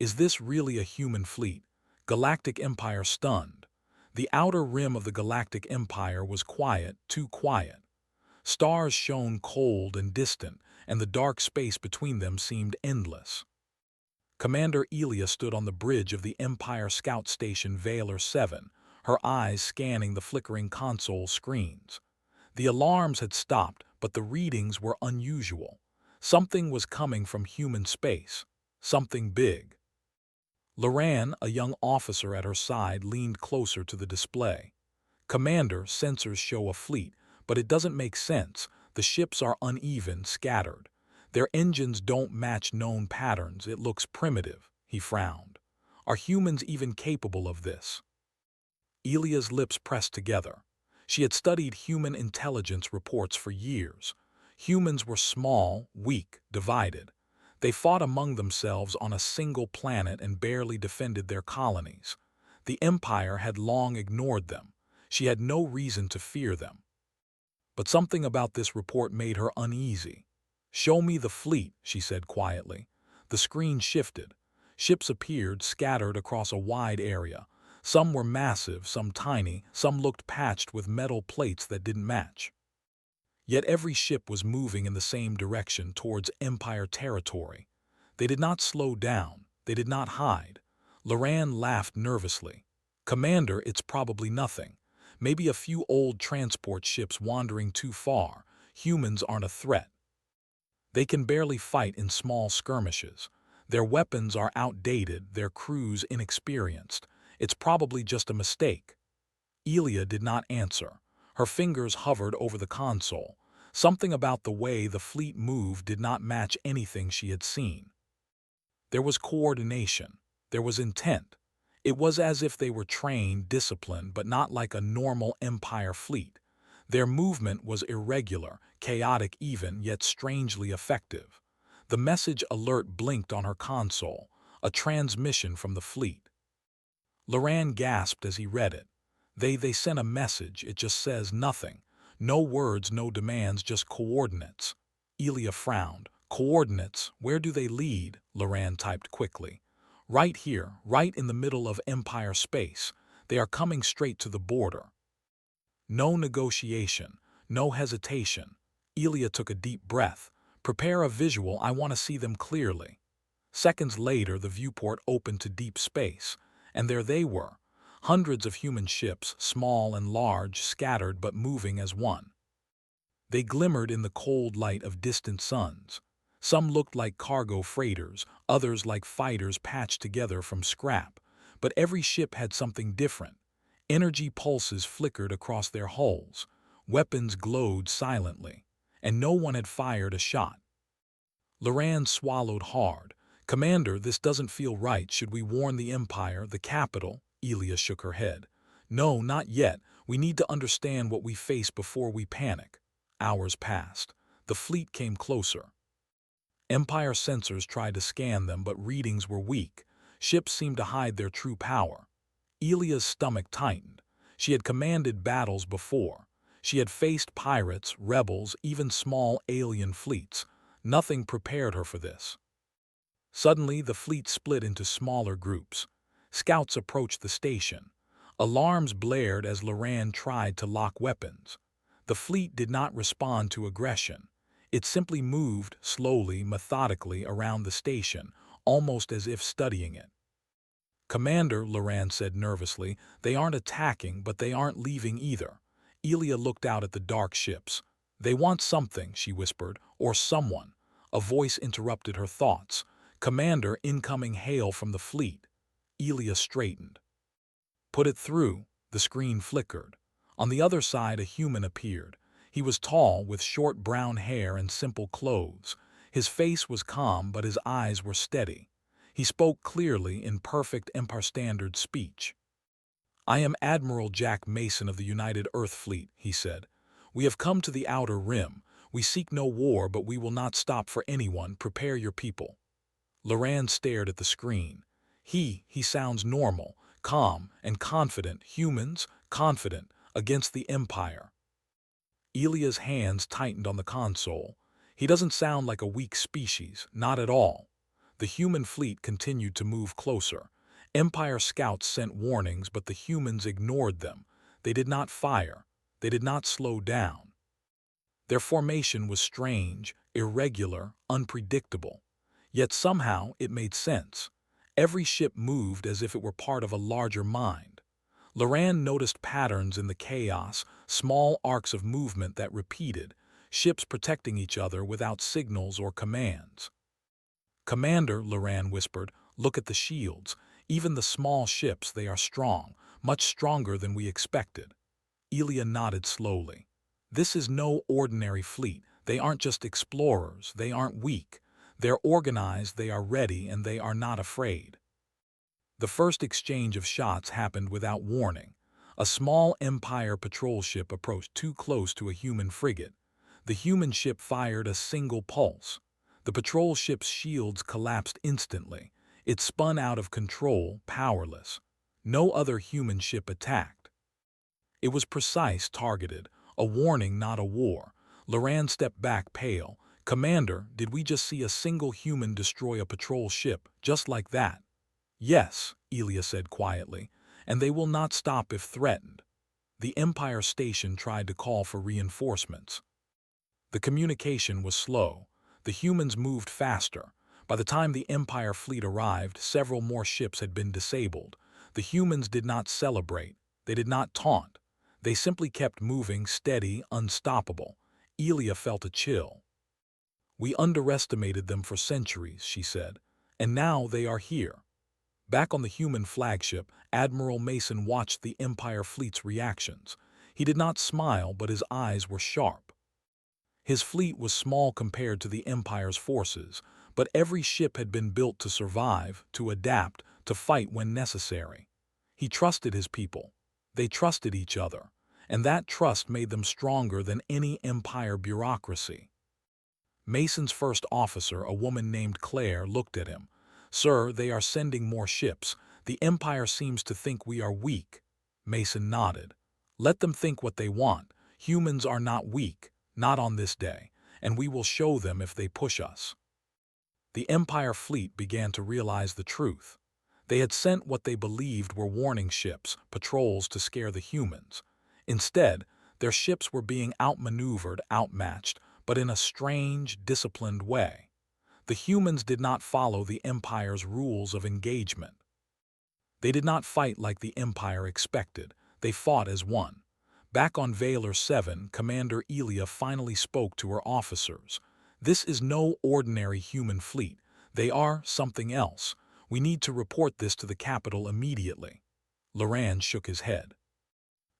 Is this really a human fleet? Galactic Empire stunned. The outer rim of the Galactic Empire was quiet, too quiet. Stars shone cold and distant, and the dark space between them seemed endless. Commander Elia stood on the bridge of the Empire Scout Station Veiler 7, her eyes scanning the flickering console screens. The alarms had stopped, but the readings were unusual. Something was coming from human space. Something big. Loran, a young officer at her side, leaned closer to the display. Commander, sensors show a fleet, but it doesn't make sense. The ships are uneven, scattered. Their engines don't match known patterns. It looks primitive, he frowned. Are humans even capable of this? Elia's lips pressed together. She had studied human intelligence reports for years. Humans were small, weak, divided. They fought among themselves on a single planet and barely defended their colonies. The Empire had long ignored them. She had no reason to fear them. But something about this report made her uneasy. "Show me the fleet," she said quietly. The screen shifted. Ships appeared, scattered across a wide area. Some were massive, some tiny, some looked patched with metal plates that didn't match. Yet every ship was moving in the same direction, towards Empire territory. They did not slow down. They did not hide. Loran laughed nervously. "Commander, it's probably nothing. Maybe a few old transport ships wandering too far. Humans aren't a threat. They can barely fight in small skirmishes. Their weapons are outdated, their crews inexperienced. It's probably just a mistake." Elia did not answer. Her fingers hovered over the console. Something about the way the fleet moved did not match anything she had seen. There was coordination. There was intent. It was as if they were trained, disciplined, but not like a normal Empire fleet. Their movement was irregular, chaotic even, yet strangely effective. The message alert blinked on her console, a transmission from the fleet. Loran gasped as he read it. They sent a message, it just says nothing. No words, no demands, just coordinates. Elia frowned. "Coordinates, where do they lead?" Loran typed quickly. "Right here, right in the middle of Empire space. They are coming straight to the border." No negotiation, no hesitation. Elia took a deep breath. "Prepare a visual, I want to see them clearly." Seconds later, the viewport opened to deep space, and there they were. Hundreds of human ships, small and large, scattered but moving as one. They glimmered in the cold light of distant suns. Some looked like cargo freighters, others like fighters patched together from scrap. But every ship had something different. Energy pulses flickered across their hulls. Weapons glowed silently, and no one had fired a shot. Loran swallowed hard. "Commander, this doesn't feel right. Should we warn the Empire, the capital?" Elia shook her head. "No, not yet. We need to understand what we face before we panic." Hours passed. The fleet came closer. Empire sensors tried to scan them, but readings were weak. Ships seemed to hide their true power. Elia's stomach tightened. She had commanded battles before. She had faced pirates, rebels, even small alien fleets. Nothing prepared her for this. Suddenly, the fleet split into smaller groups. Scouts approached the station. Alarms blared as Loran tried to lock weapons. The fleet did not respond to aggression. It simply moved slowly, methodically around the station, almost as if studying it. "Commander," Loran said nervously, "they aren't attacking, but they aren't leaving either." Elia looked out at the dark ships. "They want something," she whispered, "or someone." A voice interrupted her thoughts. "Commander, incoming hail from the fleet." Elia straightened. "Put it through." The screen flickered. On the other side, a human appeared. He was tall, with short brown hair and simple clothes. His face was calm, but his eyes were steady. He spoke clearly in perfect Empire Standard speech. "I am Admiral Jack Mason of the United Earth Fleet," he said. "We have come to the Outer Rim. We seek no war, but we will not stop for anyone. Prepare your people." Loran stared at the screen. He sounds normal, calm, and confident. Humans, confident, against the Empire. Elia's hands tightened on the console. "He doesn't sound like a weak species, not at all." The human fleet continued to move closer. Empire scouts sent warnings, but the humans ignored them. They did not fire. They did not slow down. Their formation was strange, irregular, unpredictable. Yet somehow it made sense. Every ship moved as if it were part of a larger mind. Loran noticed patterns in the chaos, small arcs of movement that repeated, ships protecting each other without signals or commands. "Commander," Loran whispered, "look at the shields. Even the small ships, they are strong, much stronger than we expected." Elia nodded slowly. "This is no ordinary fleet. They aren't just explorers. They aren't weak. They're organized, they are ready, and they are not afraid." The first exchange of shots happened without warning. A small Empire patrol ship approached too close to a human frigate. The human ship fired a single pulse. The patrol ship's shields collapsed instantly. It spun out of control, powerless. No other human ship attacked. It was precise, targeted, a warning, not a war. Loran stepped back, pale. "Commander, did we just see a single human destroy a patrol ship, just like that?" "Yes," Elia said quietly, "and they will not stop if threatened." The Empire station tried to call for reinforcements. The communication was slow. The humans moved faster. By the time the Empire fleet arrived, several more ships had been disabled. The humans did not celebrate. They did not taunt. They simply kept moving, steady, unstoppable. Elia felt a chill. "We underestimated them for centuries," she said, "and now they are here." Back on the human flagship, Admiral Mason watched the Empire fleet's reactions. He did not smile, but his eyes were sharp. His fleet was small compared to the Empire's forces, but every ship had been built to survive, to adapt, to fight when necessary. He trusted his people. They trusted each other, and that trust made them stronger than any Empire bureaucracy. Mason's first officer, a woman named Claire, looked at him. "Sir, they are sending more ships. The Empire seems to think we are weak." Mason nodded. "Let them think what they want. Humans are not weak, not on this day, and we will show them if they push us." The Empire fleet began to realize the truth. They had sent what they believed were warning ships, patrols to scare the humans. Instead, their ships were being outmaneuvered, outmatched, but in a strange, disciplined way. The humans did not follow the Empire's rules of engagement. They did not fight like the Empire expected. They fought as one. Back on Valor 7, Commander Elia finally spoke to her officers. "This is no ordinary human fleet. They are something else. We need to report this to the capital immediately." Loran shook his head.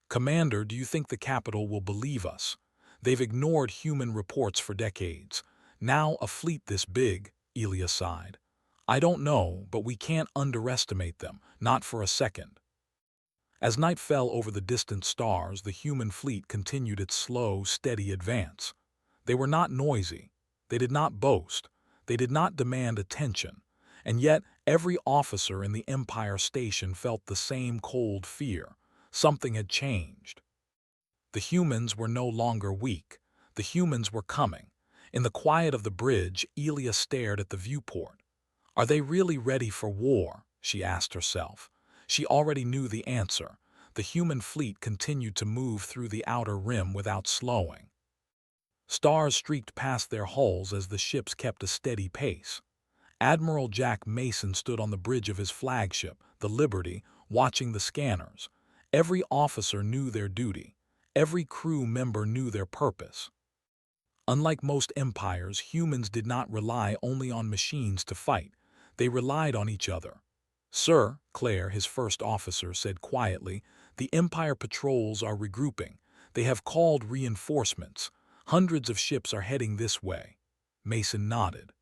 "Commander, do you think the capital will believe us? They've ignored human reports for decades. Now a fleet this big," Elia sighed. "I don't know, but we can't underestimate them, not for a second." As night fell over the distant stars, the human fleet continued its slow, steady advance. They were not noisy. They did not boast. They did not demand attention. And yet, every officer in the Empire station felt the same cold fear. Something had changed. The humans were no longer weak. The humans were coming. In the quiet of the bridge, Elia stared at the viewport. "Are they really ready for war?" she asked herself. She already knew the answer. The human fleet continued to move through the outer rim without slowing. Stars streaked past their hulls as the ships kept a steady pace. Admiral Jack Mason stood on the bridge of his flagship, the Liberty, watching the scanners. Every officer knew their duty. Every crew member knew their purpose. Unlike most empires, humans did not rely only on machines to fight. They relied on each other. "Sir," Claire, his first officer, said quietly, "the Empire patrols are regrouping. They have called reinforcements. Hundreds of ships are heading this way." Mason nodded.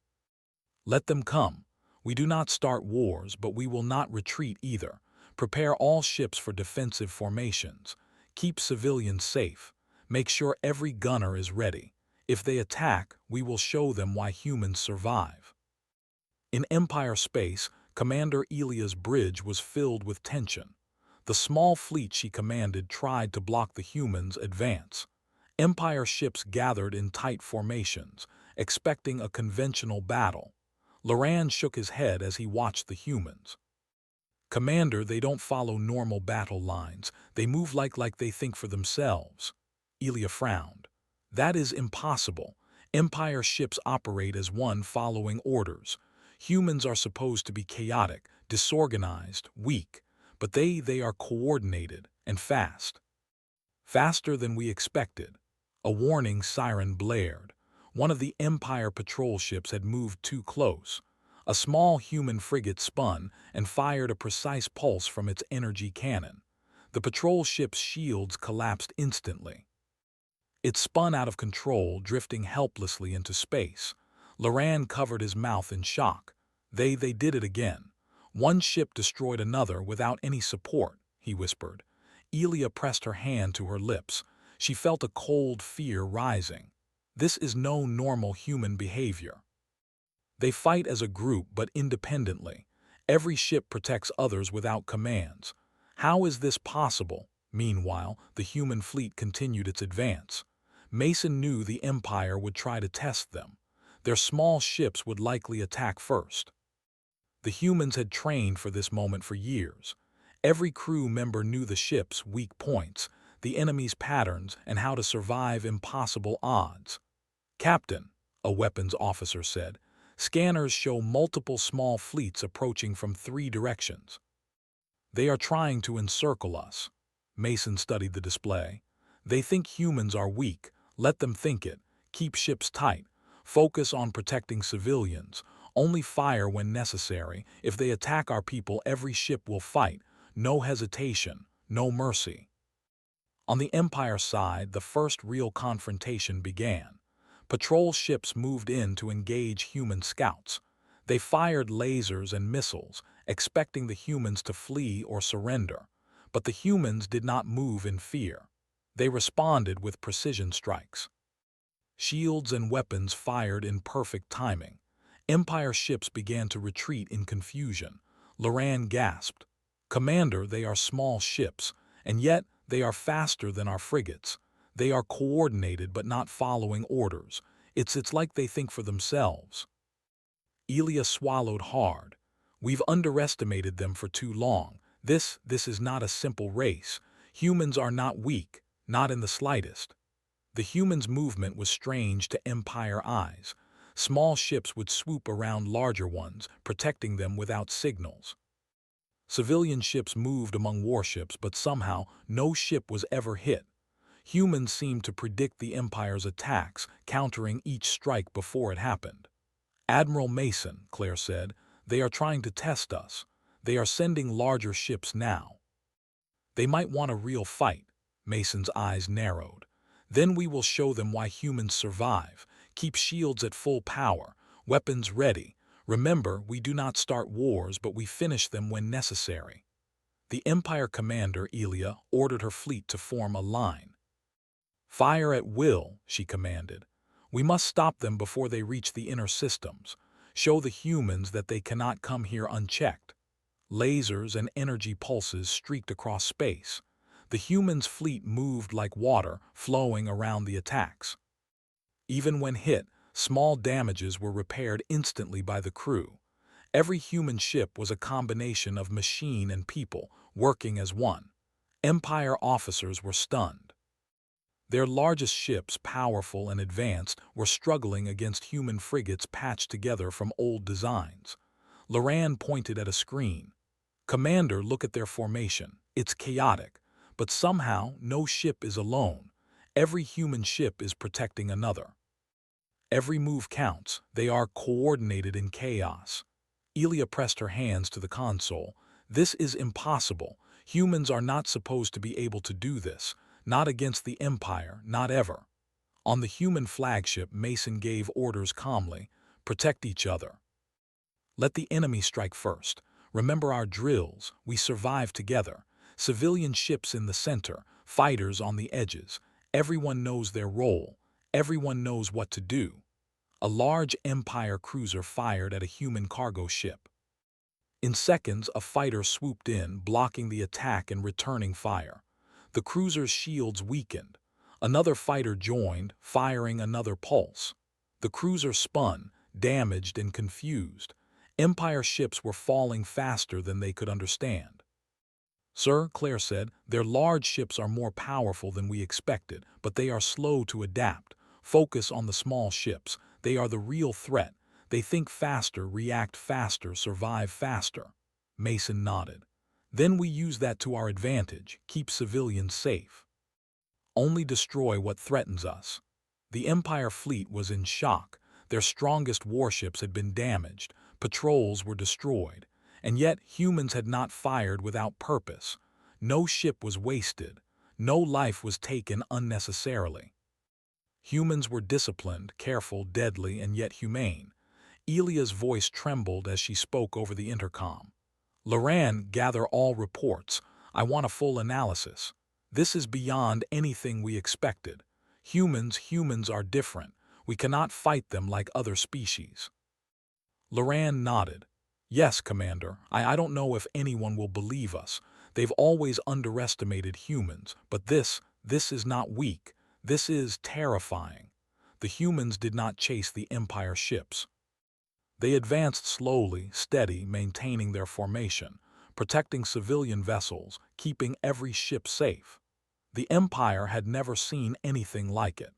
"Let them come. We do not start wars, but we will not retreat either. Prepare all ships for defensive formations. Keep civilians safe. Make sure every gunner is ready. If they attack, we will show them why humans survive." In Empire space, Commander Elia's bridge was filled with tension. The small fleet she commanded tried to block the humans' advance. Empire ships gathered in tight formations, expecting a conventional battle. Loran shook his head as he watched the humans. "Commander, they don't follow normal battle lines. They move like they think for themselves." Elia frowned. "That is impossible. Empire ships operate as one, following orders. Humans are supposed to be chaotic, disorganized, weak, but they are coordinated and fast. Faster than we expected." A warning siren blared. One of the Empire patrol ships had moved too close. A small human frigate spun and fired a precise pulse from its energy cannon. The patrol ship's shields collapsed instantly. It spun out of control, drifting helplessly into space. Loran covered his mouth in shock. They did it again. "One ship destroyed another without any support," he whispered. Elia pressed her hand to her lips. She felt a cold fear rising. This is no normal human behavior. They fight as a group but independently. Every ship protects others without commands. How is this possible? Meanwhile, the human fleet continued its advance. Mason knew the Empire would try to test them. Their small ships would likely attack first. The humans had trained for this moment for years. Every crew member knew the ship's weak points, the enemy's patterns, and how to survive impossible odds. "Captain," a weapons officer said, "scanners show multiple small fleets approaching from 3 directions. They are trying to encircle us." Mason studied the display. "They think humans are weak. Let them think it. Keep ships tight. Focus on protecting civilians. Only fire when necessary. If they attack our people, every ship will fight. No hesitation, no mercy." On the Empire side, the first real confrontation began. Patrol ships moved in to engage human scouts. They fired lasers and missiles, expecting the humans to flee or surrender. But the humans did not move in fear. They responded with precision strikes. Shields and weapons fired in perfect timing. Empire ships began to retreat in confusion. Loran gasped. "Commander, they are small ships, and yet they are faster than our frigates. They are coordinated but not following orders. It's like they think for themselves." Elia swallowed hard. "We've underestimated them for too long. This is not a simple race. Humans are not weak, not in the slightest." The humans' movement was strange to Empire eyes. Small ships would swoop around larger ones, protecting them without signals. Civilian ships moved among warships, but somehow no ship was ever hit. Humans seemed to predict the Empire's attacks, countering each strike before it happened. "Admiral Mason," Claire said, "they are trying to test us. They are sending larger ships now." "They might want a real fight." Mason's eyes narrowed. "Then we will show them why humans survive. Keep shields at full power, weapons ready. Remember, we do not start wars, but we finish them when necessary." The Empire commander, Elia, ordered her fleet to form a line. "Fire at will," she commanded. "We must stop them before they reach the inner systems. Show the humans that they cannot come here unchecked." Lasers and energy pulses streaked across space. The humans' fleet moved like water, flowing around the attacks. Even when hit, small damages were repaired instantly by the crew. Every human ship was a combination of machine and people, working as one. Empire officers were stunned. Their largest ships, powerful and advanced, were struggling against human frigates patched together from old designs. Loran pointed at a screen. "Commander, look at their formation. It's chaotic, but somehow no ship is alone. Every human ship is protecting another. Every move counts. They are coordinated in chaos." Elia pressed her hands to the console. "This is impossible. Humans are not supposed to be able to do this. Not against the Empire, not ever." On the human flagship, Mason gave orders calmly. "Protect each other. Let the enemy strike first. Remember our drills. We survive together. Civilian ships in the center, fighters on the edges. Everyone knows their role. Everyone knows what to do." A large Empire cruiser fired at a human cargo ship. In seconds, a fighter swooped in, blocking the attack and returning fire. The cruiser's shields weakened. Another fighter joined, firing another pulse. The cruiser spun, damaged and confused. Empire ships were falling faster than they could understand. "Sir," Claire said, "their large ships are more powerful than we expected, but they are slow to adapt. Focus on the small ships. They are the real threat. They think faster, react faster, survive faster." Mason nodded. "Then we use that to our advantage, keep civilians safe. Only destroy what threatens us." The Empire fleet was in shock. Their strongest warships had been damaged, patrols were destroyed, and yet humans had not fired without purpose. No ship was wasted. No life was taken unnecessarily. Humans were disciplined, careful, deadly, and yet humane. Elia's voice trembled as she spoke over the intercom. "Loran, gather all reports. I want a full analysis. This is beyond anything we expected. Humans are different. We cannot fight them like other species." Loran nodded. "Yes, Commander. I don't know if anyone will believe us. They've always underestimated humans, but this is not weak. This is terrifying." The humans did not chase the Empire ships. They advanced slowly, steady, maintaining their formation, protecting civilian vessels, keeping every ship safe. The Empire had never seen anything like it.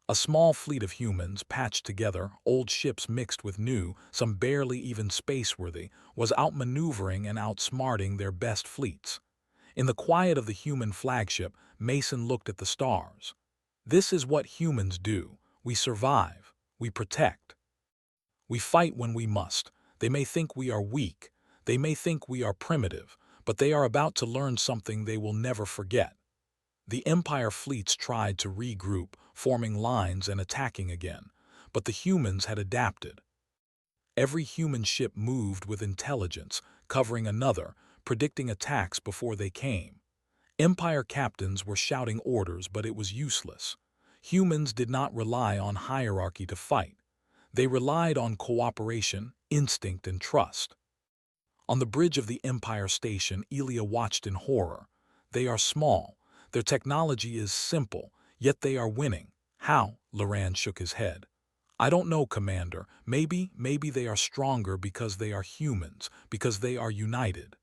A small fleet of humans, patched together, old ships mixed with new, some barely even spaceworthy, was outmaneuvering and outsmarting their best fleets. In the quiet of the human flagship, Mason looked at the stars. "This is what humans do. We survive. We protect. We fight when we must. They may think we are weak. They may think we are primitive, but they are about to learn something they will never forget." The Empire fleets tried to regroup, forming lines and attacking again, but the humans had adapted. Every human ship moved with intelligence, covering another, predicting attacks before they came. Empire captains were shouting orders, but it was useless. Humans did not rely on hierarchy to fight. They relied on cooperation, instinct, and trust. On the bridge of the Empire station, Elia watched in horror. "They are small. Their technology is simple, yet they are winning." "How?" Loran shook his head. "I don't know, Commander. Maybe they are stronger because they are humans, because they are united."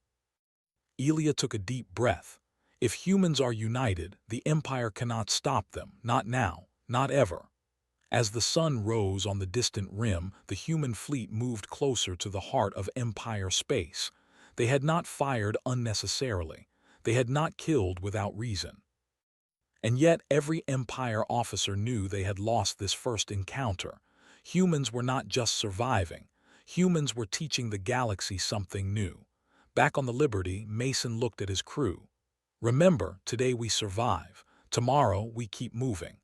Elia took a deep breath. If humans are united, the Empire cannot stop them. Not now, not ever. As the sun rose on the distant rim, the human fleet moved closer to the heart of Empire space. They had not fired unnecessarily. They had not killed without reason. And yet every Empire officer knew they had lost this first encounter. Humans were not just surviving. Humans were teaching the galaxy something new. Back on the Liberty, Mason looked at his crew. "Remember, today we survive. Tomorrow we keep moving.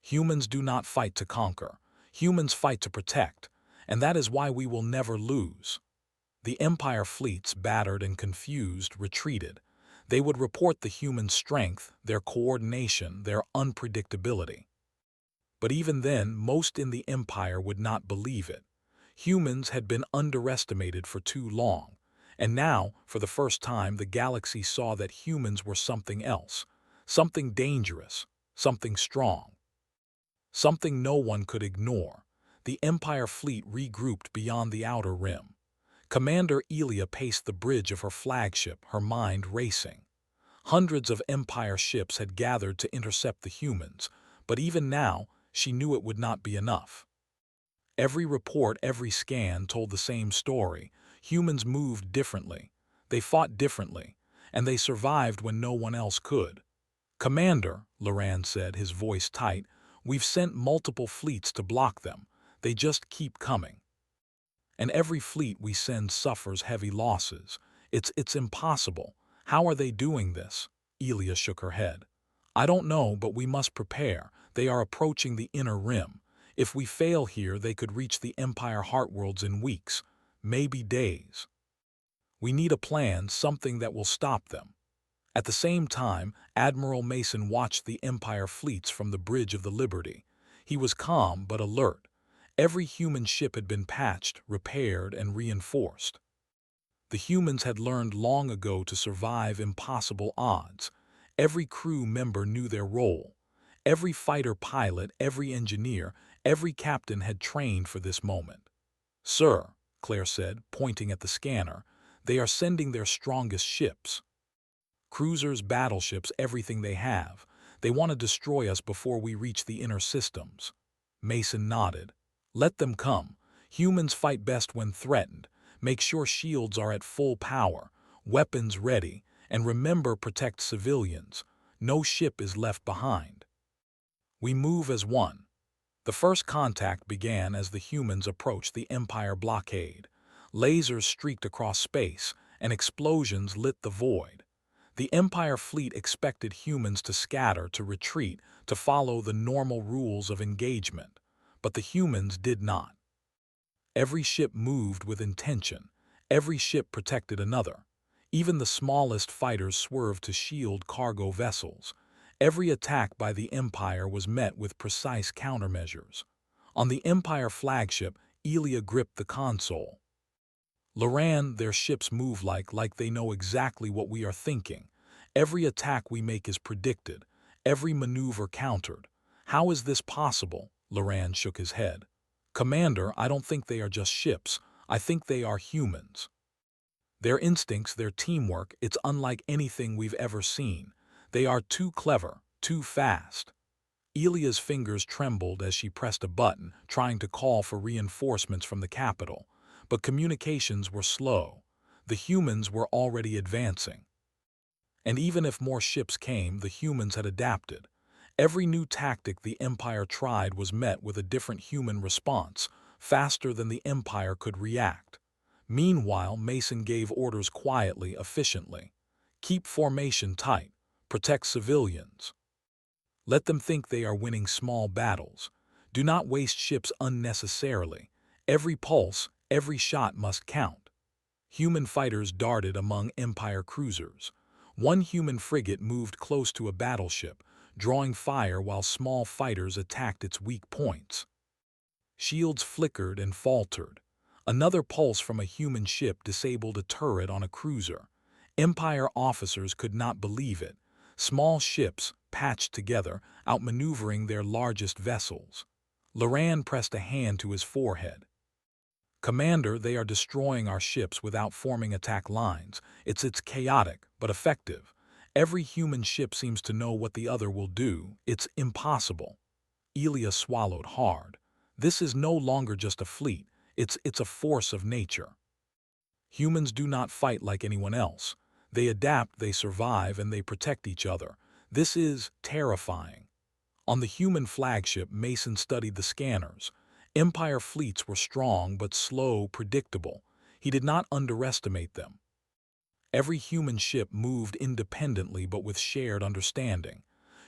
Humans do not fight to conquer. Humans fight to protect. And that is why we will never lose." The Empire fleets, battered and confused, retreated. They would report the human strength, their coordination, their unpredictability. But even then, most in the Empire would not believe it. Humans had been underestimated for too long. And now, for the first time, the galaxy saw that humans were something else. Something dangerous. Something strong. Something no one could ignore. The Empire fleet regrouped beyond the outer rim. Commander Elia paced the bridge of her flagship, her mind racing. Hundreds of Empire ships had gathered to intercept the humans, but even now, she knew it would not be enough. Every report, every scan told the same story. Humans moved differently. They fought differently, and they survived when no one else could. "Commander," Loran said, his voice tight, "we've sent multiple fleets to block them. They just keep coming. And every fleet we send suffers heavy losses. It's impossible. How are they doing this?" Elia shook her head. "I don't know, but we must prepare. They are approaching the inner rim. If we fail here, they could reach the Empire Heartworlds in weeks, maybe days. We need a plan, something that will stop them." At the same time, Admiral Mason watched the Empire fleets from the Bridge of the Liberty. He was calm but alert. Every human ship had been patched, repaired, and reinforced. The humans had learned long ago to survive impossible odds. Every crew member knew their role. Every fighter pilot, every engineer, Every captain had trained for this moment. "Sir," Claire said, pointing at the scanner, "they are sending their strongest ships. Cruisers, battleships, everything they have. They want to destroy us before we reach the inner systems." Mason nodded. "Let them come. Humans fight best when threatened. Make sure shields are at full power, weapons ready, and remember, protect civilians. No ship is left behind." We move as one. The first contact began as the humans approached the Empire blockade. Lasers streaked across space, and explosions lit the void. The Empire fleet expected humans to scatter, to retreat, to follow the normal rules of engagement. But the humans did not. Every ship moved with intention. Every ship protected another. Even the smallest fighters swerved to shield cargo vessels. Every attack by the Empire was met with precise countermeasures. On the Empire flagship, Elia gripped the console. "Loran, their ships move like they know exactly what we are thinking. Every attack we make is predicted, every maneuver countered. How is this possible?" Loran shook his head. "Commander, I don't think they are just ships. I think they are humans. Their instincts, their teamwork, it's unlike anything we've ever seen. They are too clever, too fast." Elia's fingers trembled as she pressed a button, trying to call for reinforcements from the capital. But communications were slow. The humans were already advancing. And even if more ships came, the humans had adapted. Every new tactic the Empire tried was met with a different human response, faster than the Empire could react. Meanwhile, Mason gave orders quietly, efficiently. "Keep formation tight. Protect civilians. Let them think they are winning small battles. Do not waste ships unnecessarily. Every pulse, every shot must count." Human fighters darted among Empire cruisers. One human frigate moved close to a battleship, drawing fire while small fighters attacked its weak points. Shields flickered and faltered. Another pulse from a human ship disabled a turret on a cruiser. Empire officers could not believe it. Small ships, patched together, outmaneuvering their largest vessels. Loran pressed a hand to his forehead. "Commander, they are destroying our ships without forming attack lines. It's chaotic, but effective. Every human ship seems to know what the other will do. It's impossible." Elia swallowed hard. "This is no longer just a fleet. It's a force of nature. Humans do not fight like anyone else. They adapt, they survive, and they protect each other. This is terrifying." On the human flagship, Mason studied the scanners. Empire fleets were strong but slow, predictable. He did not underestimate them. Every human ship moved independently but with shared understanding.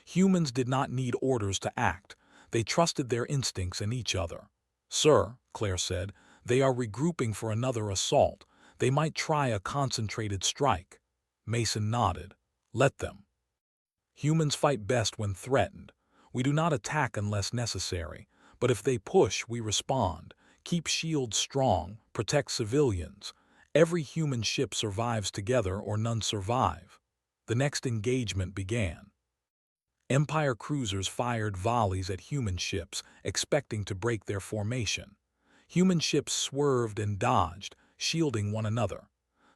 Humans did not need orders to act. They trusted their instincts and each other. "Sir," Claire said, "they are regrouping for another assault. They might try a concentrated strike." Mason nodded. "Let them. Humans fight best when threatened. We do not attack unless necessary, but if they push, we respond. Keep shields strong, protect civilians. Every human ship survives together or none survive." The next engagement began. Empire cruisers fired volleys at human ships, expecting to break their formation. Human ships swerved and dodged, shielding one another.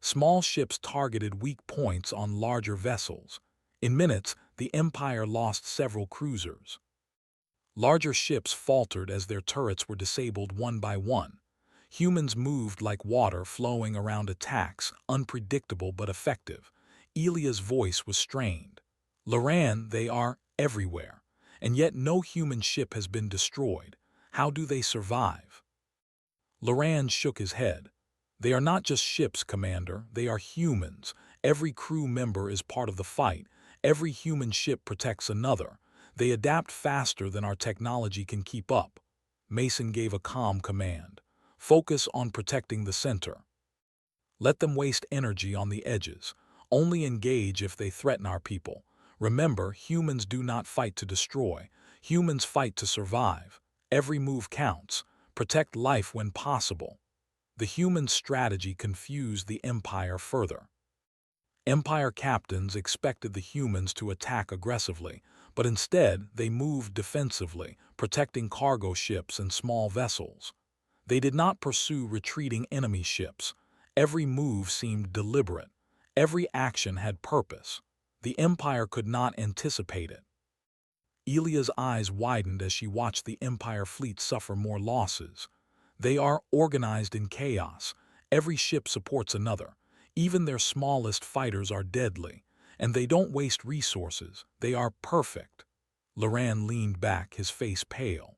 Small ships targeted weak points on larger vessels. In minutes, the Empire lost several cruisers. Larger ships faltered as their turrets were disabled one by one. Humans moved like water flowing around attacks, unpredictable but effective. Elia's voice was strained. "Loran, they are everywhere, and yet no human ship has been destroyed. How do they survive?" Loran shook his head. "They are not just ships, Commander. They are humans. Every crew member is part of the fight. Every human ship protects another. They adapt faster than our technology can keep up." Mason gave a calm command. "Focus on protecting the center. Let them waste energy on the edges. Only engage if they threaten our people. Remember, humans do not fight to destroy. Humans fight to survive. Every move counts. Protect life when possible." The human strategy confused the Empire further. Empire captains expected the humans to attack aggressively, but instead they moved defensively, protecting cargo ships and small vessels. They did not pursue retreating enemy ships. Every move seemed deliberate. Every action had purpose. The Empire could not anticipate it. Elia's eyes widened as she watched the Empire fleet suffer more losses. They are organized in chaos. Every ship supports another. Even their smallest fighters are deadly. And they don't waste resources. They are perfect. Loran leaned back, his face pale.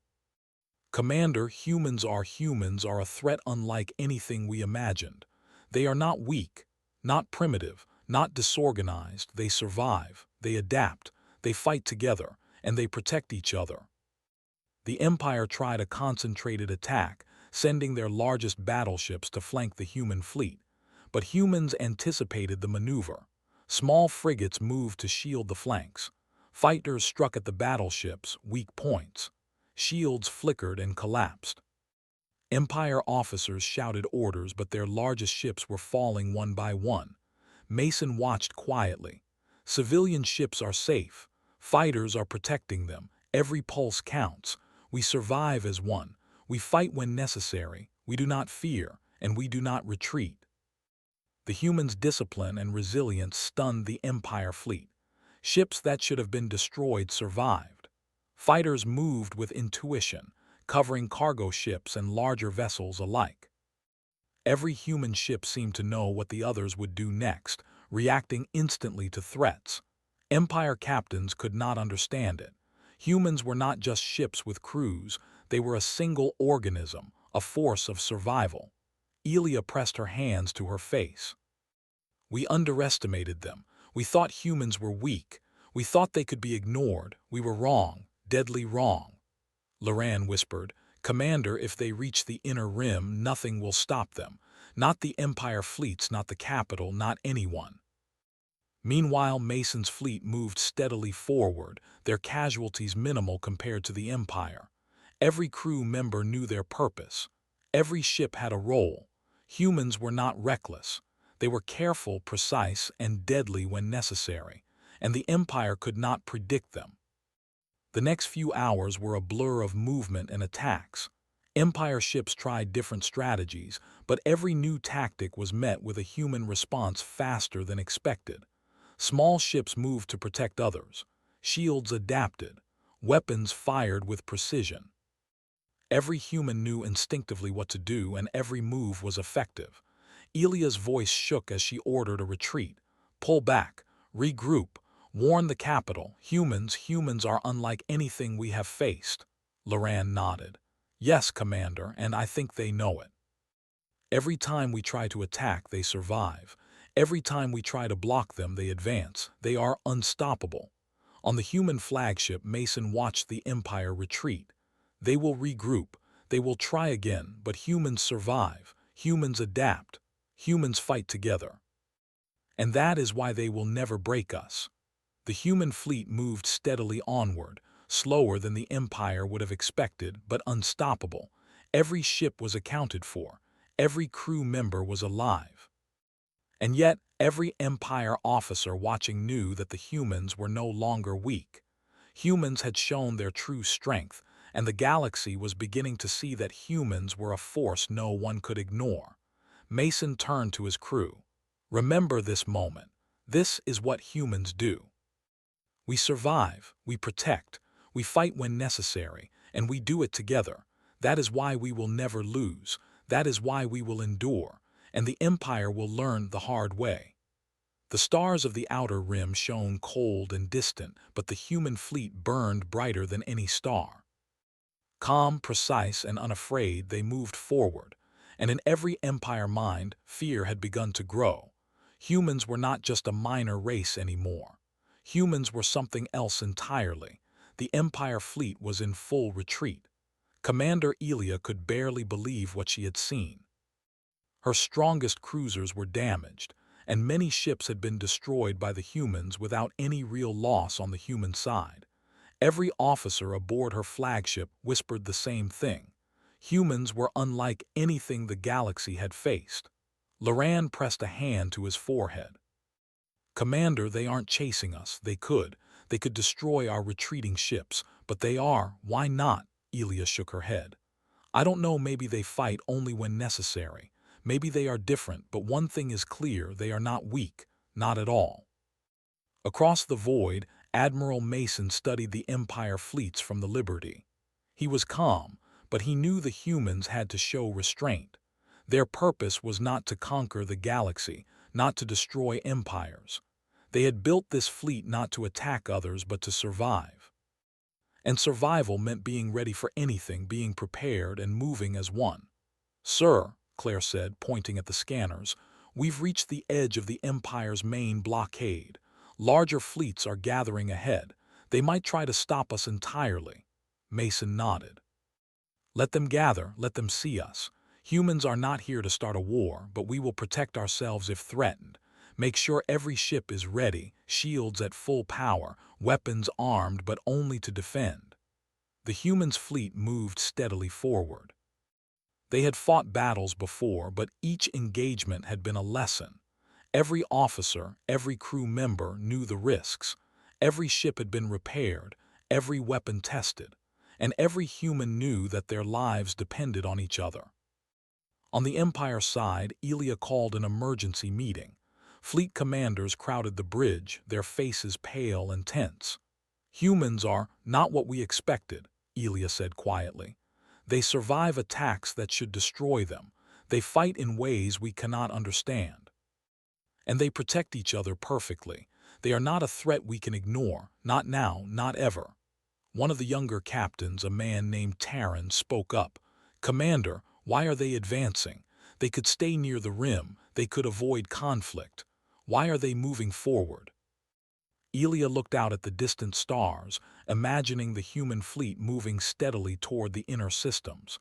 Commander, humans are a threat unlike anything we imagined. They are not weak, not primitive, not disorganized. They survive, they adapt, they fight together, and they protect each other. The Empire tried a concentrated attack, sending their largest battleships to flank the human fleet. But humans anticipated the maneuver. Small frigates moved to shield the flanks. Fighters struck at the battleships' weak points. Shields flickered and collapsed. Empire officers shouted orders, but their largest ships were falling one by one. Mason watched quietly. Civilian ships are safe. Fighters are protecting them. Every pulse counts. We survive as one. We fight when necessary. We do not fear, and we do not retreat. The humans' discipline and resilience stunned the Empire fleet. Ships that should have been destroyed survived. Fighters moved with intuition, covering cargo ships and larger vessels alike. Every human ship seemed to know what the others would do next, reacting instantly to threats. Empire captains could not understand it. Humans were not just ships with crews, they were a single organism, a force of survival. Elia pressed her hands to her face. We underestimated them. We thought humans were weak. We thought they could be ignored. We were wrong, deadly wrong. Loran whispered, Commander, if they reach the inner rim, nothing will stop them. Not the Empire fleets, not the capital, not anyone. Meanwhile, Mason's fleet moved steadily forward, their casualties minimal compared to the Empire. Every crew member knew their purpose. Every ship had a role. Humans were not reckless. They were careful, precise, and deadly when necessary, and the Empire could not predict them. The next few hours were a blur of movement and attacks. Empire ships tried different strategies, but every new tactic was met with a human response faster than expected. Small ships moved to protect others. Shields adapted. Weapons fired with precision. Every human knew instinctively what to do, and every move was effective. Elia's voice shook as she ordered a retreat. Pull back, regroup, warn the capital. Humans are unlike anything we have faced. Loran nodded. Yes, Commander, and I think they know it. Every time we try to attack, they survive. Every time we try to block them, they advance. They are unstoppable. On the human flagship, Mason watched the Empire retreat. They will regroup. They will try again, but humans survive. Humans adapt. Humans fight together. And that is why they will never break us. The human fleet moved steadily onward, slower than the Empire would have expected, but unstoppable. Every ship was accounted for. Every crew member was alive. And yet, every Empire officer watching knew that the humans were no longer weak. Humans had shown their true strength, and the galaxy was beginning to see that humans were a force no one could ignore. Mason turned to his crew. Remember this moment. This is what humans do. We survive, we protect, we fight when necessary, and we do it together. That is why we will never lose. That is why we will endure, and the Empire will learn the hard way. The stars of the outer rim shone cold and distant, but the human fleet burned brighter than any star. Calm, precise, and unafraid, they moved forward, and in every Empire mind, fear had begun to grow. Humans were not just a minor race anymore. Humans were something else entirely. The Empire fleet was in full retreat. Commander Elia could barely believe what she had seen. Her strongest cruisers were damaged, and many ships had been destroyed by the humans without any real loss on the human side. Every officer aboard her flagship whispered the same thing. Humans were unlike anything the galaxy had faced. Loran pressed a hand to his forehead. Commander, they aren't chasing us. They could. They could destroy our retreating ships, but they are, why not? Elia shook her head. I don't know, maybe they fight only when necessary. Maybe they are different, but one thing is clear, they are not weak, not at all. Across the void, Admiral Mason studied the Empire fleets from the Liberty. He was calm, but he knew the humans had to show restraint. Their purpose was not to conquer the galaxy, not to destroy empires. They had built this fleet not to attack others, but to survive. And survival meant being ready for anything, being prepared and moving as one. Sir, Claire said, pointing at the scanners, we've reached the edge of the Empire's main blockade. Larger fleets are gathering ahead. They might try to stop us entirely. Mason nodded. Let them gather, let them see us. Humans are not here to start a war, but we will protect ourselves if threatened. Make sure every ship is ready, shields at full power, weapons armed but only to defend. The humans' fleet moved steadily forward. They had fought battles before, but each engagement had been a lesson. Every officer, every crew member knew the risks. Every ship had been repaired, every weapon tested, and every human knew that their lives depended on each other. On the Empire side, Elia called an emergency meeting. Fleet commanders crowded the bridge, their faces pale and tense. Humans are not what we expected, Elia said quietly. They survive attacks that should destroy them. They fight in ways we cannot understand. And they protect each other perfectly. They are not a threat we can ignore, not now, not ever. One of the younger captains, a man named Taryn, spoke up. Commander, why are they advancing? They could stay near the rim. They could avoid conflict. Why are they moving forward? Elia looked out at the distant stars, imagining the human fleet moving steadily toward the inner systems.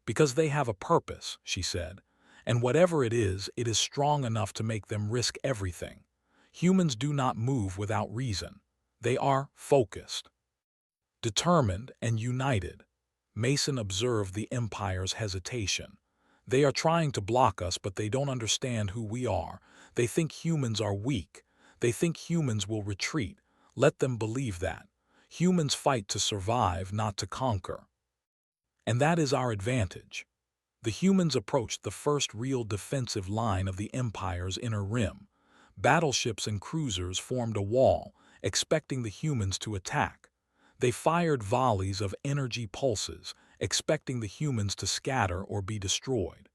Because they have a purpose, she said. And whatever it is strong enough to make them risk everything. Humans do not move without reason. They are focused, determined, and united. Mason observed the Empire's hesitation. They are trying to block us, but they don't understand who we are. They think humans are weak. They think humans will retreat. Let them believe that. Humans fight to survive, not to conquer. And that is our advantage. The humans approached the first real defensive line of the Empire's inner rim. Battleships and cruisers formed a wall, expecting the humans to attack. They fired volleys of energy pulses, expecting the humans to scatter or be destroyed.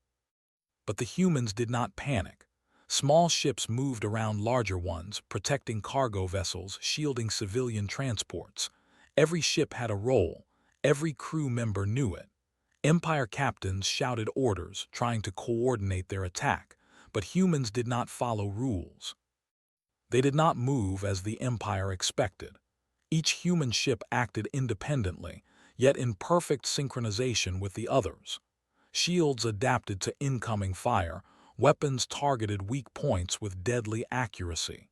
But the humans did not panic. Small ships moved around larger ones, protecting cargo vessels, shielding civilian transports. Every ship had a role. Every crew member knew it. Empire captains shouted orders, trying to coordinate their attack, but humans did not follow rules. They did not move as the Empire expected. Each human ship acted independently, yet in perfect synchronization with the others. Shields adapted to incoming fire, weapons targeted weak points with deadly accuracy.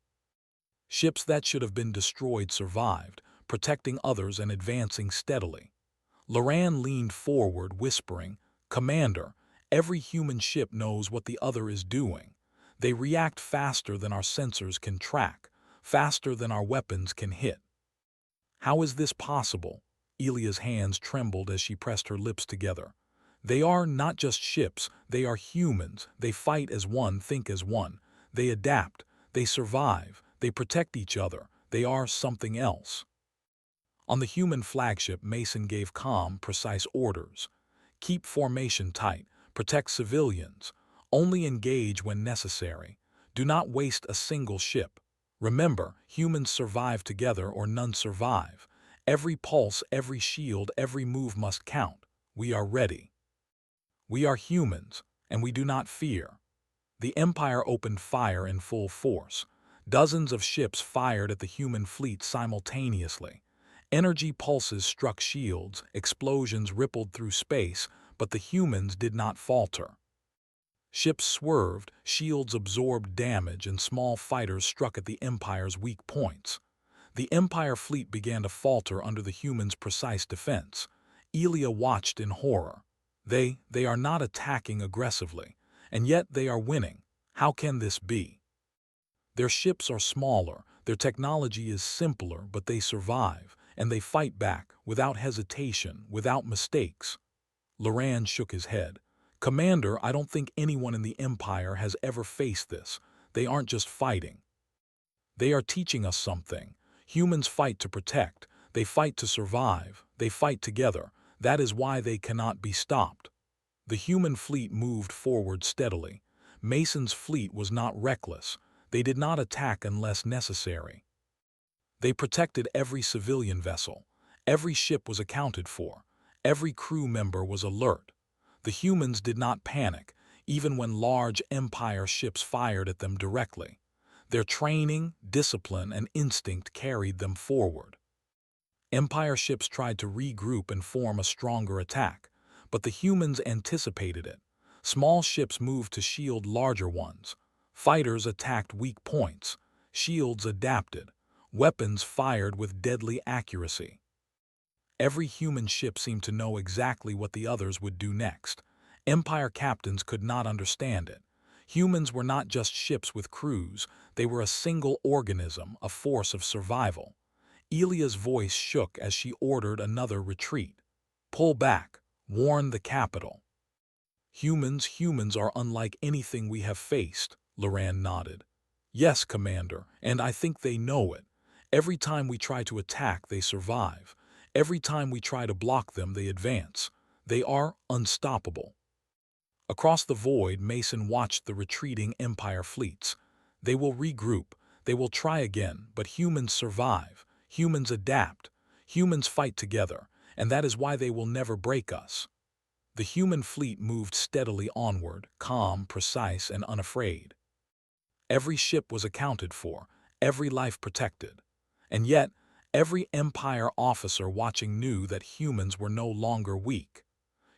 Ships that should have been destroyed survived, protecting others and advancing steadily. Loran leaned forward, whispering, Commander, every human ship knows what the other is doing. They react faster than our sensors can track, faster than our weapons can hit. How is this possible? Elia's hands trembled as she pressed her lips together. They are not just ships, they are humans. They fight as one, think as one. They adapt, they survive, they protect each other. They are something else. On the human flagship, Mason gave calm, precise orders. Keep formation tight, protect civilians, only engage when necessary. Do not waste a single ship. Remember, humans survive together or none survive. Every pulse, every shield, every move must count. We are ready. We are humans, and we do not fear. The Empire opened fire in full force. Dozens of ships fired at the human fleet simultaneously. Energy pulses struck shields, explosions rippled through space, but the humans did not falter. Ships swerved, shields absorbed damage, and small fighters struck at the Empire's weak points. The Empire fleet began to falter under the humans' precise defense. Elia watched in horror. They are not attacking aggressively, and yet they are winning. How can this be? Their ships are smaller, Their technology is simpler, but they survive, and they fight back, without hesitation, without mistakes. Loran shook his head. Commander, I don't think anyone in the Empire has ever faced this. They aren't just fighting. They are teaching us something. Humans fight to protect. They fight to survive. They fight together. That is why they cannot be stopped. The human fleet moved forward steadily. Mason's fleet was not reckless. They did not attack unless necessary. They protected every civilian vessel. Every ship was accounted for. Every crew member was alert. The humans did not panic, even when large Empire ships fired at them directly. Their training, discipline, and instinct carried them forward. Empire ships tried to regroup and form a stronger attack, but the humans anticipated it. Small ships moved to shield larger ones. Fighters attacked weak points. Shields adapted. Weapons fired with deadly accuracy. Every human ship seemed to know exactly what the others would do next. Empire captains could not understand it. Humans were not just ships with crews, they were a single organism, a force of survival. Elia's voice shook as she ordered another retreat. Pull back, warn the capital. Humans are unlike anything we have faced, Loran nodded. Yes, Commander, and I think they know it. Every time we try to attack, they survive. Every time we try to block them, they advance. They are unstoppable. Across the void, Mason watched the retreating Empire fleets. They will regroup, they will try again, but humans survive, humans adapt, humans fight together, and that is why they will never break us. The human fleet moved steadily onward, calm, precise, and unafraid. Every ship was accounted for, every life protected. And yet, every Empire officer watching knew that humans were no longer weak.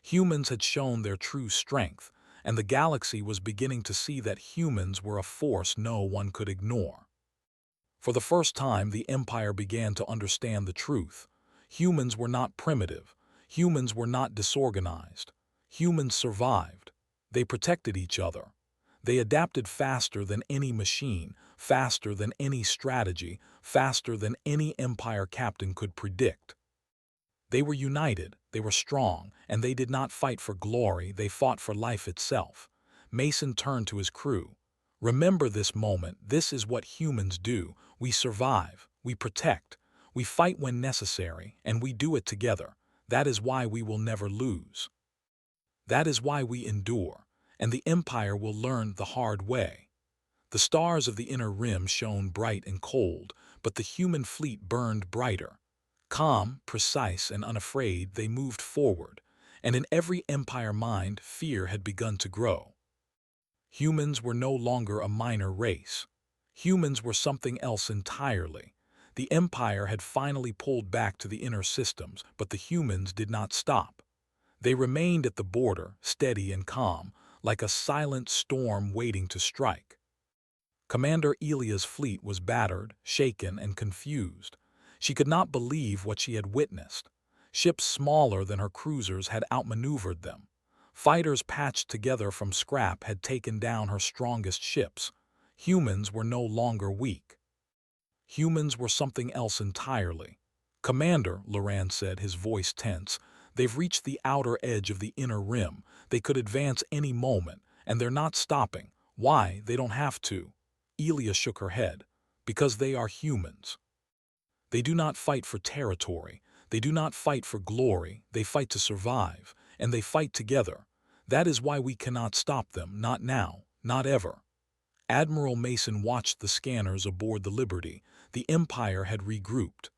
Humans had shown their true strength, and the galaxy was beginning to see that humans were a force no one could ignore. For the first time, the Empire began to understand the truth. Humans were not primitive. Humans were not disorganized. Humans survived. They protected each other. They adapted faster than any machine, faster than any strategy, faster than any Empire captain could predict. They were united, they were strong, and they did not fight for glory, they fought for life itself. Mason turned to his crew. Remember this moment, this is what humans do. We survive, we protect, we fight when necessary, and we do it together. That is why we will never lose. That is why we endure, and the Empire will learn the hard way. The stars of the inner rim shone bright and cold, but the human fleet burned brighter. Calm, precise, and unafraid, they moved forward, and in every Empire mind, fear had begun to grow. Humans were no longer a minor race. Humans were something else entirely. The Empire had finally pulled back to the inner systems, but the humans did not stop. They remained at the border, steady and calm, like a silent storm waiting to strike. Commander Elia's fleet was battered, shaken, and confused. She could not believe what she had witnessed. Ships smaller than her cruisers had outmaneuvered them. Fighters patched together from scrap had taken down her strongest ships. Humans were no longer weak. Humans were something else entirely. Commander, Loran said, his voice tense, they've reached the outer edge of the inner rim. They could advance any moment, and they're not stopping. Why? They don't have to. Elia shook her head. Because they are humans. They do not fight for territory. They do not fight for glory. They fight to survive, and they fight together. That is why we cannot stop them, not now, not ever. Admiral Mason watched the scanners aboard the Liberty. The Empire had regrouped.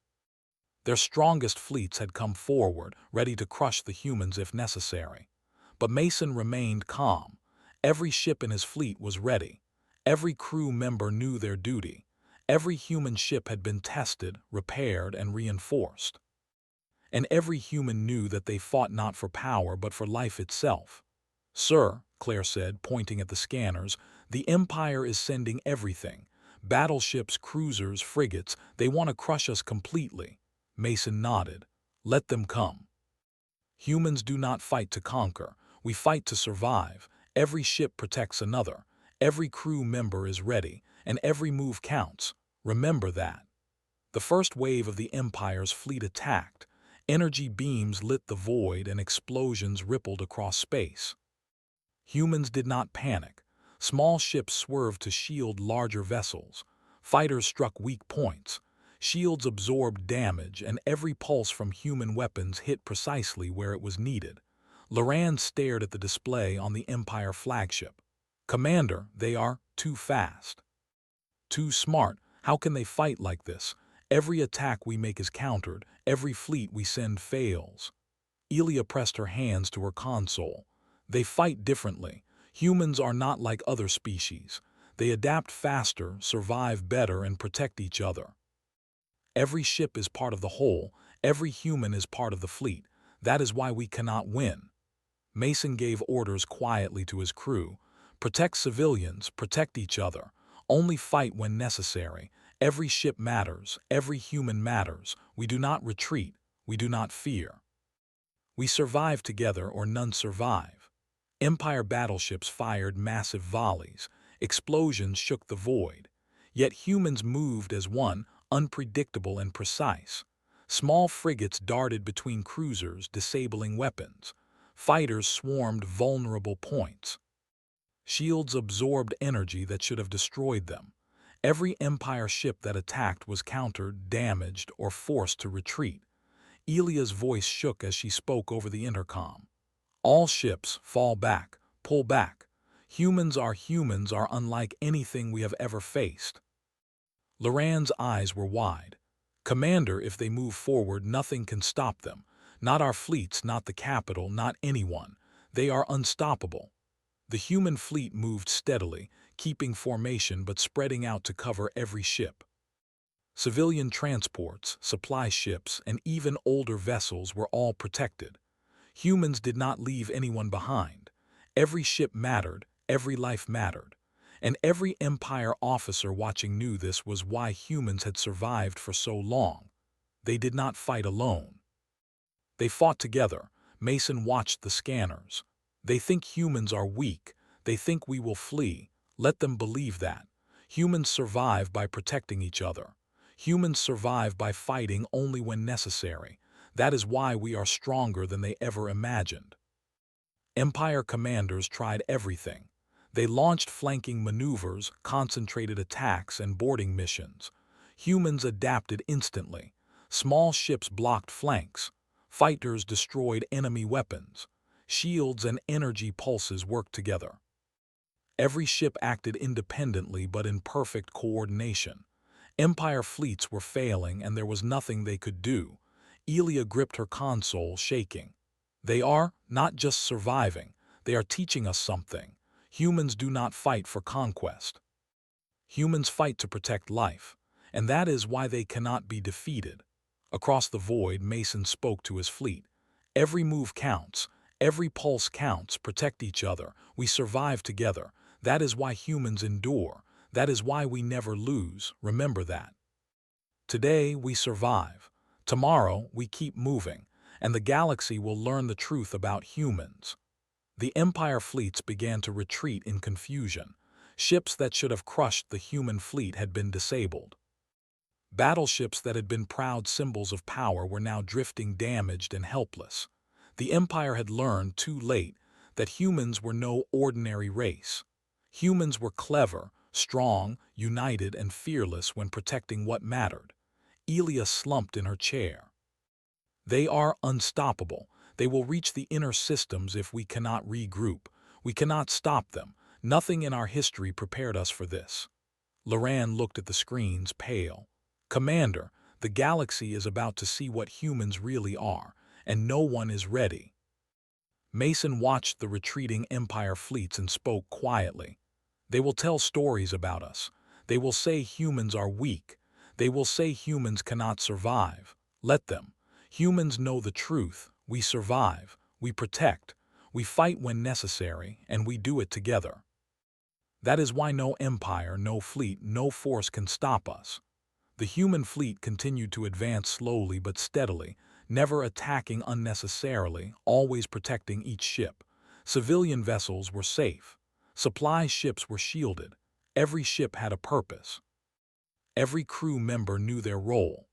Their strongest fleets had come forward, ready to crush the humans if necessary. But Mason remained calm. Every ship in his fleet was ready. Every crew member knew their duty. Every human ship had been tested, repaired, and reinforced. And every human knew that they fought not for power but for life itself. Sir, Claire said, pointing at the scanners, the Empire is sending everything. Battleships, cruisers, frigates, they want to crush us completely. Mason nodded. Let them come. Humans do not fight to conquer. We fight to survive. Every ship protects another. Every crew member is ready, and every move counts. Remember that. The first wave of the Empire's fleet attacked. Energy beams lit the void and explosions rippled across space. Humans did not panic. Small ships swerved to shield larger vessels. Fighters struck weak points. Shields absorbed damage, and every pulse from human weapons hit precisely where it was needed. Loran stared at the display on the Empire flagship. "Commander, they are too fast. Too smart. How can they fight like this? Every attack we make is countered. Every fleet we send fails." Elia pressed her hands to her console. "They fight differently. Humans are not like other species. They adapt faster, survive better, and protect each other. Every ship is part of the whole. Every human is part of the fleet. That is why we cannot win." Mason gave orders quietly to his crew. "Protect civilians, protect each other. Only fight when necessary. Every ship matters, every human matters. We do not retreat, we do not fear. We survive together or none survive." Empire battleships fired massive volleys. Explosions shook the void. Yet humans moved as one, unpredictable and precise. Small frigates darted between cruisers, disabling weapons. Fighters swarmed vulnerable points. Shields absorbed energy that should have destroyed them. Every Empire ship that attacked was countered, damaged, or forced to retreat. Elia's voice shook as she spoke over the intercom. "All ships, fall back, pull back. Humans are unlike anything we have ever faced." Loran's eyes were wide. "Commander, if they move forward, nothing can stop them. Not our fleets, not the capital, not anyone. They are unstoppable." The human fleet moved steadily, keeping formation but spreading out to cover every ship. Civilian transports, supply ships, and even older vessels were all protected. Humans did not leave anyone behind. Every ship mattered, every life mattered. And every Empire officer watching knew this was why humans had survived for so long. They did not fight alone. They fought together. Mason watched the scanners. "They think humans are weak. They think we will flee. Let them believe that. Humans survive by protecting each other. Humans survive by fighting only when necessary. That is why we are stronger than they ever imagined." Empire commanders tried everything. They launched flanking maneuvers, concentrated attacks, and boarding missions. Humans adapted instantly. Small ships blocked flanks. Fighters destroyed enemy weapons. Shields and energy pulses worked together. Every ship acted independently but in perfect coordination. Empire fleets were failing and there was nothing they could do. Elia gripped her console, shaking. "They are not just surviving, they are teaching us something. Humans do not fight for conquest. Humans fight to protect life, and that is why they cannot be defeated." Across the void, Mason spoke to his fleet. "Every move counts, every pulse counts. Protect each other. We survive together. That is why humans endure. That is why we never lose. Remember that. Today we survive. Tomorrow we keep moving, and the galaxy will learn the truth about humans." The Empire fleets began to retreat in confusion. Ships that should have crushed the human fleet had been disabled. Battleships that had been proud symbols of power were now drifting damaged and helpless. The Empire had learned too late that humans were no ordinary race. Humans were clever, strong, united, and fearless when protecting what mattered. Elia slumped in her chair. "They are unstoppable. They will reach the inner systems if we cannot regroup. We cannot stop them. Nothing in our history prepared us for this." Loran looked at the screens, pale. "Commander, the galaxy is about to see what humans really are, and no one is ready." Mason watched the retreating Empire fleets and spoke quietly. "They will tell stories about us. They will say humans are weak. They will say humans cannot survive. Let them. Humans know the truth. We survive. We protect. We fight when necessary, and we do it together. That is why no empire, no fleet, no force can stop us." The human fleet continued to advance slowly but steadily, never attacking unnecessarily, always protecting each ship. Civilian vessels were safe. Supply ships were shielded. Every ship had a purpose. Every crew member knew their role.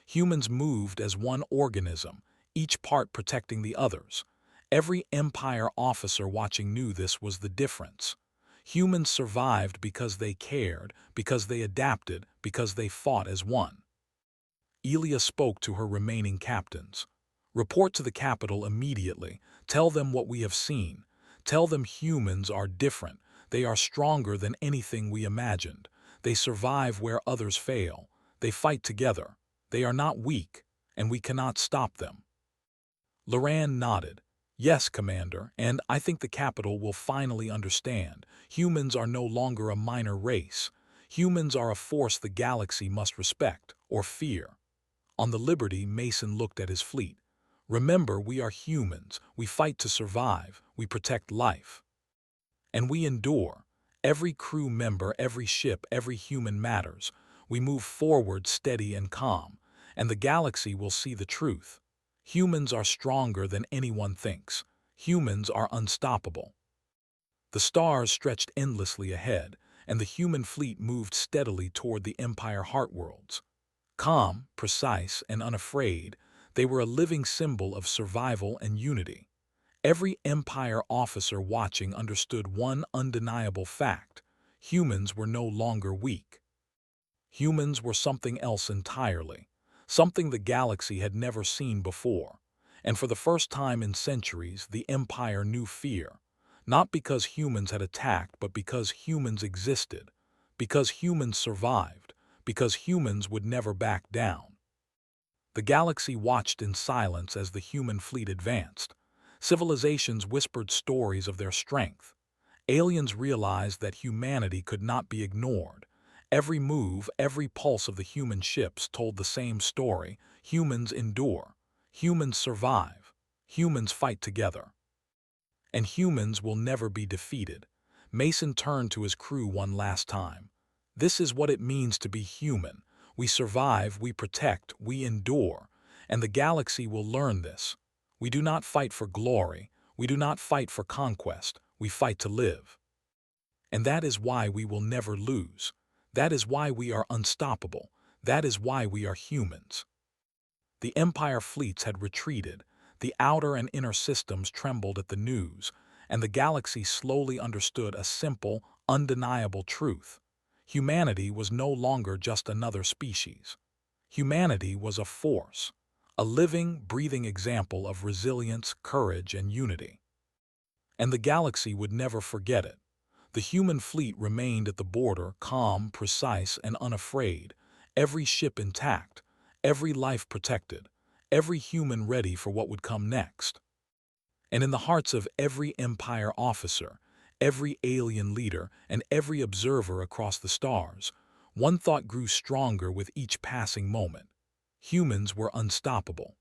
Humans moved as one organism, each part protecting the others. Every Empire officer watching knew this was the difference. Humans survived because they cared, because they adapted, because they fought as one. Elia spoke to her remaining captains. Report to the capital immediately. Tell them what we have seen. Tell them humans are different. They are stronger than anything we imagined. They survive where others fail. They fight together. They are not weak, and we cannot stop them. Loran nodded. Yes, Commander, and I think the capital will finally understand. Humans are no longer a minor race. Humans are a force the galaxy must respect, or fear. On the Liberty, Mason looked at his fleet. Remember, we are humans. We fight to survive. We protect life. And we endure. Every crew member, every ship, every human matters. We move forward steady and calm, and the galaxy will see the truth. Humans are stronger than anyone thinks. Humans are unstoppable. The stars stretched endlessly ahead, and the human fleet moved steadily toward the Empire heartworlds. Calm, precise, and unafraid, they were a living symbol of survival and unity. Every Empire officer watching understood one undeniable fact: humans were no longer weak. Humans were something else entirely, something the galaxy had never seen before. And for the first time in centuries, the Empire knew fear, not because humans had attacked, but because humans existed, because humans survived, because humans would never back down. The galaxy watched in silence as the human fleet advanced. Civilizations whispered stories of their strength. Aliens realized that humanity could not be ignored. Every move, every pulse of the human ships told the same story: humans endure, humans survive, humans fight together. And humans will never be defeated. Mason turned to his crew one last time. This is what it means to be human. We survive, we protect, we endure, and the galaxy will learn this. We do not fight for glory, we do not fight for conquest, we fight to live. And that is why we will never lose. That is why we are unstoppable. That is why we are humans. The Empire fleets had retreated. The outer and inner systems trembled at the news, and the galaxy slowly understood a simple, undeniable truth. Humanity was no longer just another species. Humanity was a force, a living, breathing example of resilience, courage, and unity. And the galaxy would never forget it. The human fleet remained at the border, calm, precise, and unafraid, every ship intact, every life protected, every human ready for what would come next. And in the hearts of every Empire officer, every alien leader, and every observer across the stars, one thought grew stronger with each passing moment: humans were unstoppable.